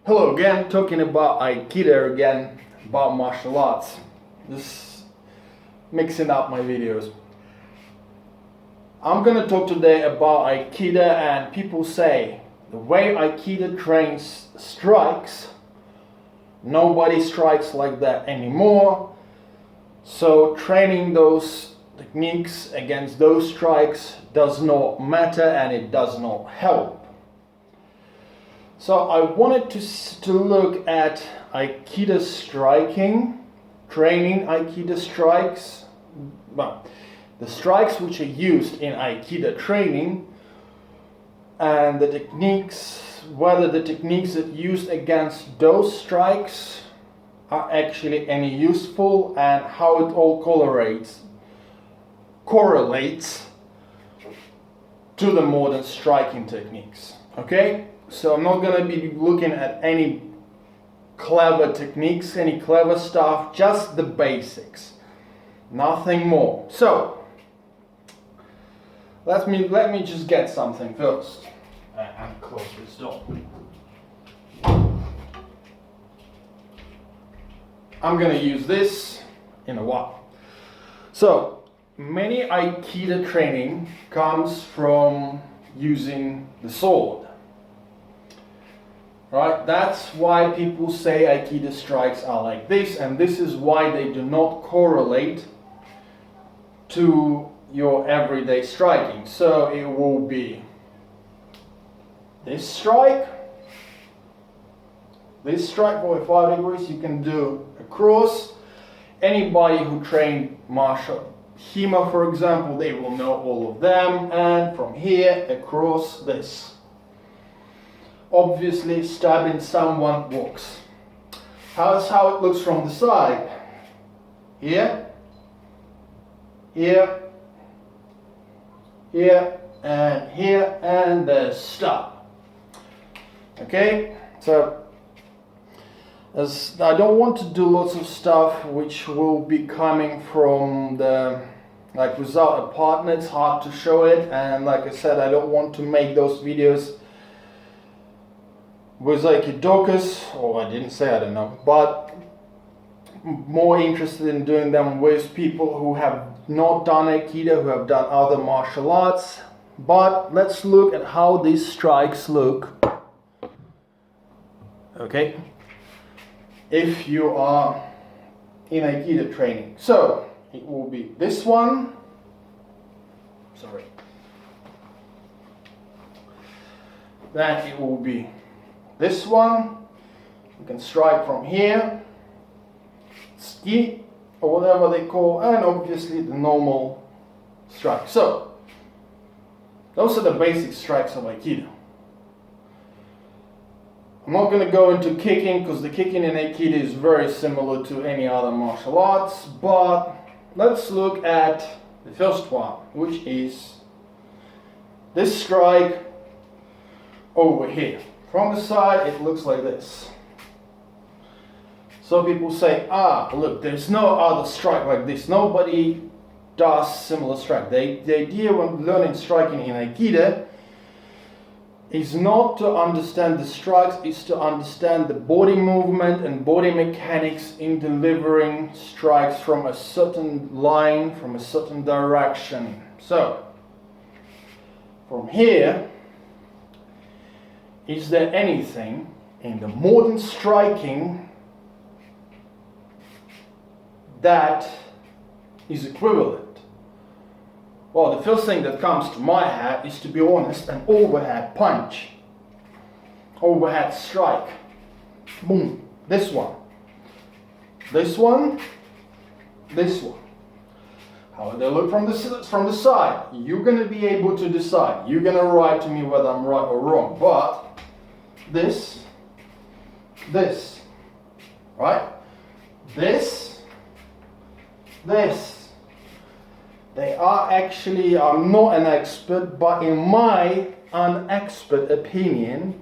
Hello again, talking about Aikido again, about martial arts. Just mixing up my videos. I'm gonna talk today about Aikido, and people say the way Aikido trains strikes, nobody strikes like that anymore. So training those techniques against those strikes does not matter and it does not help. So I wanted to look at Aikido striking, training Aikido strikes, well, the strikes which are used in Aikido training, and the techniques, whether the techniques that are used against those strikes are actually any useful, and how it all correlates to the modern striking techniques. Okay? So I'm not going to be looking at any clever techniques, any clever stuff, just the basics. Nothing more. So, let me just get something first. And close this door. I'm going to use this in a while. So, many Aikido training comes from using the sword. Right? That's why people say Aikido strikes are like this, and this is why they do not correlate to your everyday striking. So it will be this strike 45 degrees, you can do across. Anybody who trained martial HEMA, for example, they will know all of them, and from here across this. Obviously, stabbing someone works. That's how it looks from the side. Here, here, here, and there's stab. Okay, so as I don't want to do lots of stuff which will be coming from the, like, without a partner, it's hard to show it, and like I said, I don't want to make those videos with Aikidokas, or I didn't say, I don't know, but more interested in doing them with people who have not done Aikido, who have done other martial arts. But let's look at how these strikes look, okay, if you are in Aikido training. So it will be this one, then it will be this one. You can strike from here, ski, or whatever they call, and obviously the normal strike. So, those are the basic strikes of Aikido. I'm not going to go into kicking, because the kicking in Aikido is very similar to any other martial arts, but let's look at the first one, which is this strike over here. From the side, it looks like this. So people say, look, there's no other strike like this. Nobody does similar strike. The idea when learning striking in Aikido is not to understand the strikes, it's to understand the body movement and body mechanics in delivering strikes from a certain line, from a certain direction. So, from here, is there anything in the modern striking that is equivalent? Well, the first thing that comes to my head is, to be honest, an overhead punch. Overhead strike. Boom. This one. This one. This one. How do they look from the side? You're going to be able to decide. You're going to write to me whether I'm right or wrong. But this, right? This. They are actually, I'm not an expert, but in my unexpert opinion,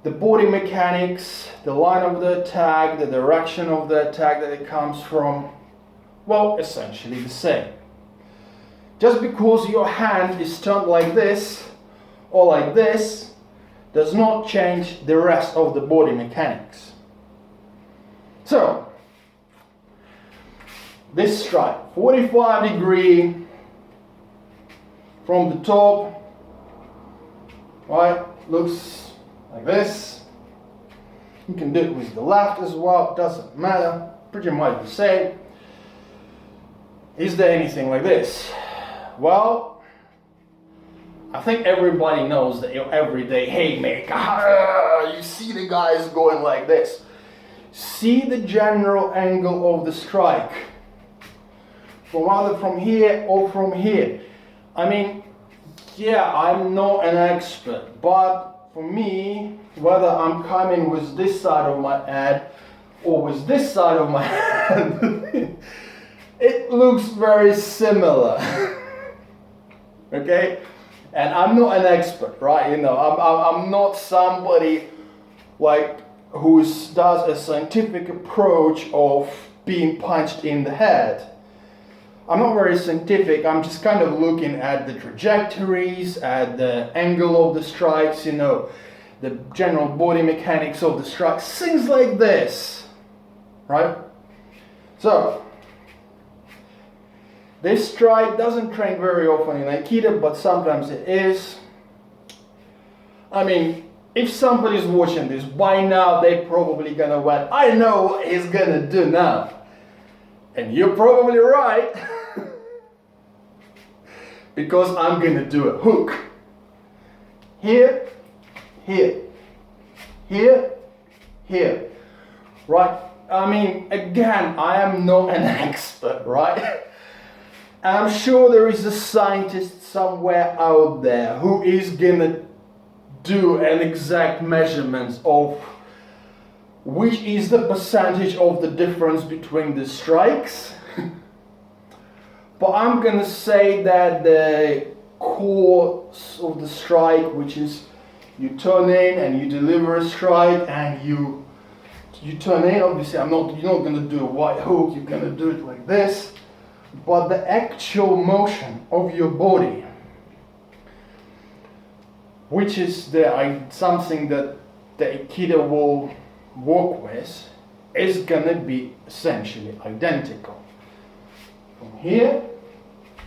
the body mechanics, the line of the attack, the direction of the attack that it comes from, well, essentially the same. Just because your hand is turned like this or like this does not change the rest of the body mechanics. So, this strike, 45-degree from the top, right, looks like this. You can do it with the left as well, doesn't matter, pretty much the same. Is there anything like this? Well, I think everybody knows that your everyday haymaker, you see the guys going like this. See the general angle of the strike, from either from here or from here. I mean, yeah, I'm not an expert, but for me, whether I'm coming with this side of my head or with this side of my head, it looks very similar. Okay? And I'm not an expert, right? You know, I'm not somebody like who does a scientific approach of being punched in the head. I'm not very scientific, I'm just kind of looking at the trajectories, at the angle of the strikes, you know, the general body mechanics of the strikes, things like this, right? So, this strike doesn't train very often in Aikido, but sometimes it is. I mean, if somebody's watching this, by now they're probably gonna went, I know what he's gonna do now. And you're probably right. Because I'm gonna do a hook. Here, here, here, here. Right? I mean, again, I am not an expert, right? And I'm sure there is a scientist somewhere out there who is gonna do an exact measurement of which is the percentage of the difference between the strikes. But I'm gonna say that the core of the strike, which is you turn in and you deliver a strike and you turn in, obviously you're not gonna do a wide hook, you're gonna do it like this. But the actual motion of your body, which is something that the Aikido will work with, is gonna be essentially identical. From here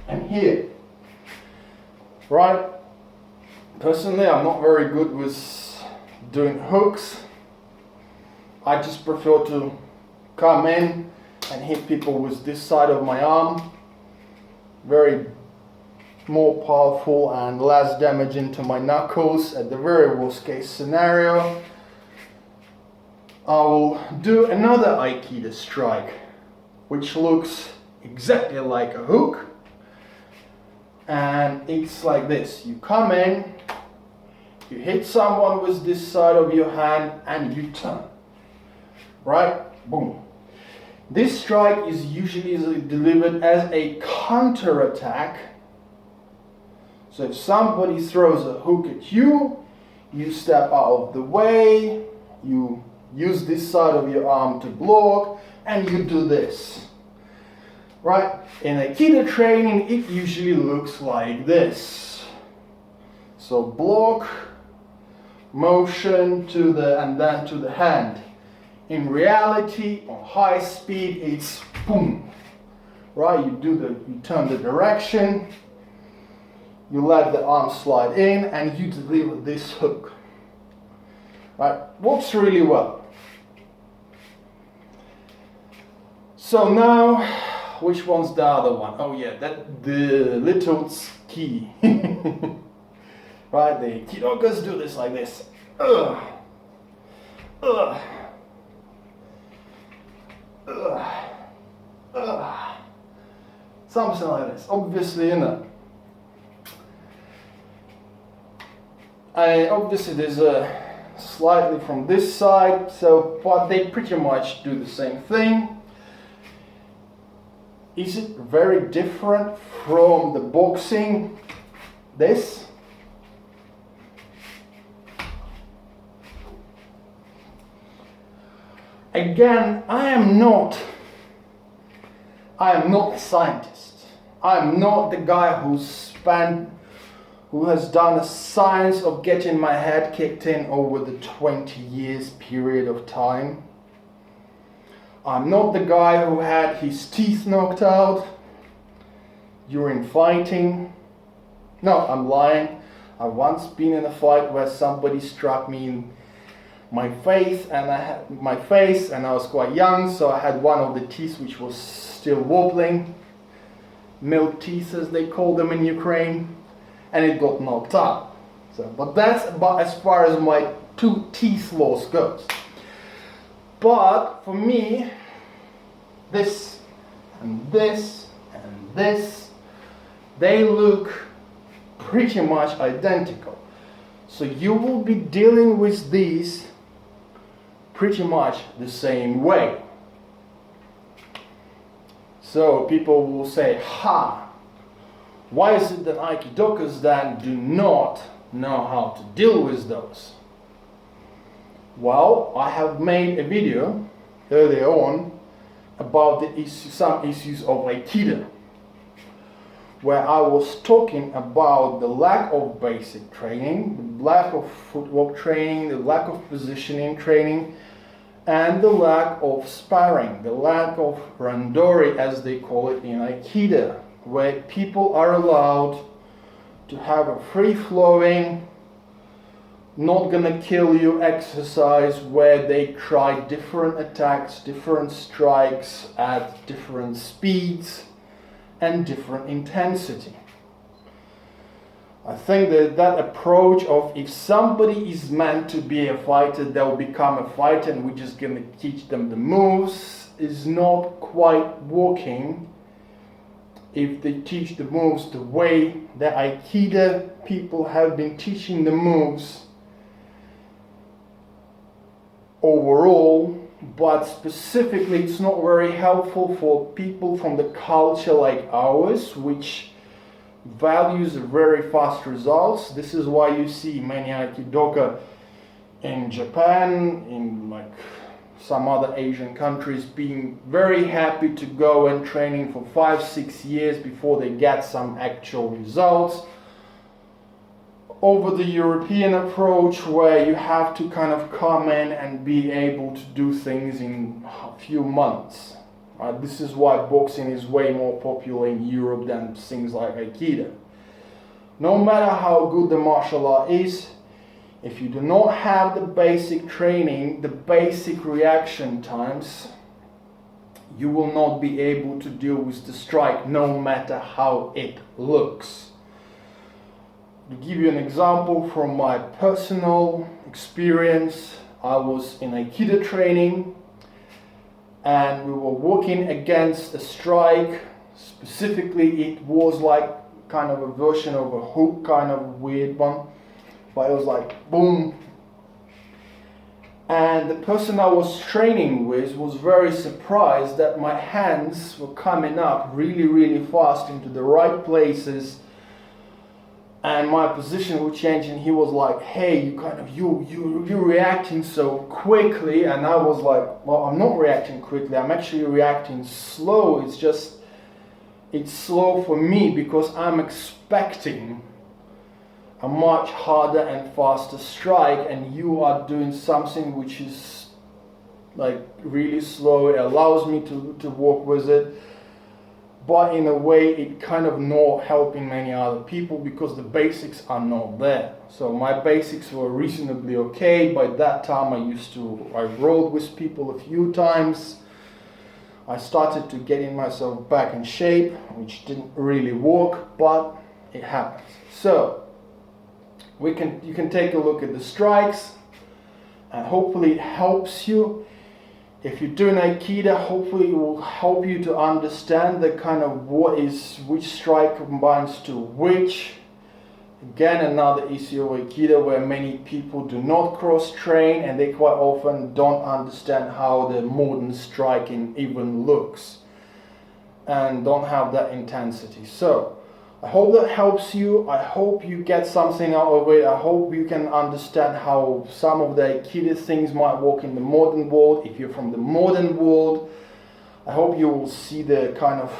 and here. Right? Personally, I'm not very good with doing hooks. I just prefer to come in and hit people with this side of my arm. Very more powerful and less damaging to my knuckles at the very worst case scenario. I will do another Aikido strike, which looks exactly like a hook. And it's like this. You come in, you hit someone with this side of your hand and you turn. Right? Boom. This strike is usually delivered as a counter-attack. So if somebody throws a hook at you, you step out of the way, you use this side of your arm to block, and you do this. Right? In Aikido training, it usually looks like this. So block, motion and then to the hand. In reality, on high speed, it's boom. Right? You turn the direction, you let the arm slide in, and you deliver this hook. Right? Works really well. So now, which one's the other one? Oh yeah, the little ski. Right? The Aikidokas do this like this. Ugh. Ugh. Ugh. Ugh. Something like this. Obviously, you know. Obviously there's a slightly from this side, but they pretty much do the same thing. Is it very different from the boxing? This? Again, I am not a scientist. I am not the guy who spent who has done a science of getting my head kicked in over the 20 years period of time. I'm not the guy who had his teeth knocked out during fighting. No, I'm lying. I've once been in a fight where somebody struck me in my face, and I was quite young, so I had one of the teeth which was still wobbling, milk teeth as they call them in Ukraine, and it got knocked out. But that's about as far as my 2 teeth loss goes. But for me, this and this and this, they look pretty much identical. So you will be dealing with these pretty much the same way. So people will say, why is it that Aikidokas then do not know how to deal with those? Well, I have made a video earlier on about some issues of Aikido, where I was talking about the lack of basic training, the lack of footwork training, the lack of positioning training, and the lack of sparring, the lack of randori as they call it in Aikido, where people are allowed to have a free-flowing, not gonna kill you exercise where they try different attacks, different strikes at different speeds and different intensity. I think that approach of if somebody is meant to be a fighter, they'll become a fighter and we're just gonna teach them the moves is not quite working if they teach the moves the way the Aikido people have been teaching the moves overall, but specifically it's not very helpful for people from the culture like ours, which values very fast results. This is why you see many Aikidoka in Japan, in like some other Asian countries, being very happy to go and training for 5-6 years before they get some actual results, over the European approach where you have to kind of come in and be able to do things in a few months. This is why boxing is way more popular in Europe than things like Aikido. No matter how good the martial art is, if you do not have the basic training, the basic reaction times, you will not be able to deal with the strike no matter how it looks. To give you an example from my personal experience, I was in Aikido training and we were working against a strike. Specifically, it was like kind of a version of a hook, kind of weird one, but it was like boom. And the person I was training with was very surprised that my hands were coming up really, really fast into the right places, and my position would change, and he was like, hey, you're reacting so quickly. And I was like, well, I'm not reacting quickly, I'm actually reacting slow. It's slow for me because I'm expecting a much harder and faster strike, and you are doing something which is like really slow. It allows me to work with it, but in a way it kind of not helping many other people because the basics are not there. So my basics were reasonably okay. By that time I rolled with people a few times. I started to getting myself back in shape, which didn't really work, but it happens. So you can take a look at the strikes, and hopefully it helps you. If you're doing Aikido, hopefully it will help you to understand the kind of which strike combines to which. Again, another issue of Aikido where many people do not cross-train, and they quite often don't understand how the modern striking even looks and don't have that intensity. So I hope that helps you. I hope you get something out of it. I hope you can understand how some of the Aikido things might work in the modern world. If you're from the modern world, I hope you will see the kind of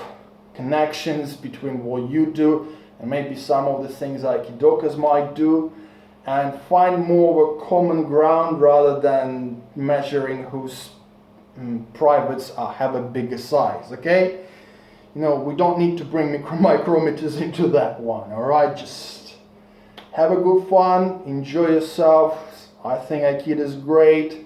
connections between what you do and maybe some of the things Aikidokas might do, and find more of a common ground rather than measuring whose privates have a bigger size, okay? You know, we don't need to bring micrometers into that one, alright? Just have a good fun, enjoy yourself. I think Aikido is great.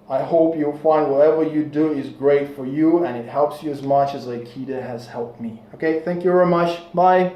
I hope you'll find whatever you do is great for you and it helps you as much as Aikido has helped me. Okay, thank you very much. Bye.